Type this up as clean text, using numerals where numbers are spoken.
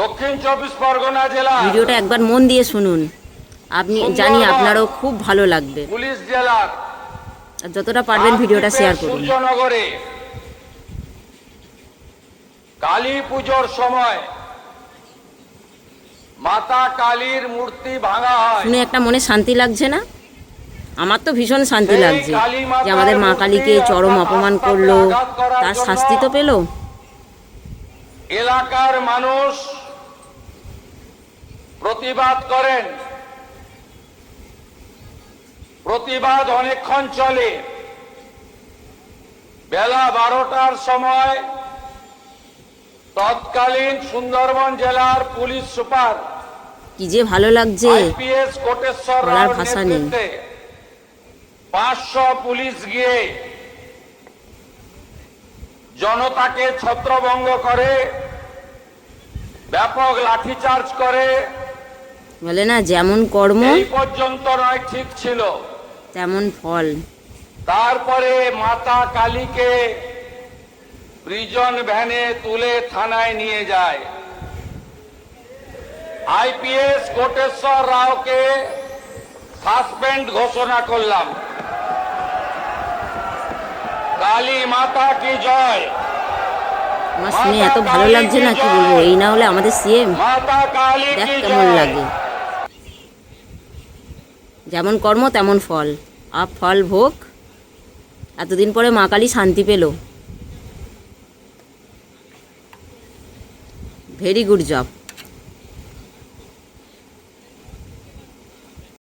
দক্ষিণ চব্বিশ পরগনা জেলা ভিডিওটা একবার মন দিয়ে শুনুন, আপনি জানি আপনারও খুব ভালো লাগবে। পুলিশ জেলার আর যতটা পারবেন ভিডিওটা শেয়ার করুন। সূর্যনগরে কালী পুজোর সময় মাতা কালীর মূর্তি ভাঙা হয়। শুনে একটা মনে শান্তি লাগছে না? আমার তো ভীষণ শান্তি লাগছে যে আমাদের মা কালীকে চরম অপমান করলো, তার শাস্তি তো পেল। এলাকার মানুষ প্রতিবাদ করেন, প্রতিবাদ অনেকক্ষণ চলে। বেলা 12টার সময় তৎকালীন সুন্দরবন জেলার পুলিশ সুপার কি যে ভালো লাগছে, আইপিএস কোটেশ্বর বলার রাওর ভাষা নেই। নেতৃত্বে 500 পুলিশ গিয়ে জনতাকে ছত্রভঙ্গ করে, ব্যাপক লাঠিচার্জ করে। বলে না, যেমন কর্ম এই পর্যন্ত নয় ঠিক ছিল, তেমন ফল। তারপরে মাতা কালীকে প্রিজন ভ্যানে তুলে থানায় নিয়ে যায়। আইপিএস কোটেশ্বর রাওকে সাসপেন্ড ঘোষণা করলাম। কালী মাতা কি জয়। আমার শুনে এত ভালো লাগছে না, কি বলবো। এই না হলে আমাদের সিএম, মাতা কালী দেখ কি কেমন জয়। লাগে। যেমন কর্ম তেমন ফল, আপ ফল ভোগ। এতদিন পরে মা কালী শান্তি পেল। Very good job.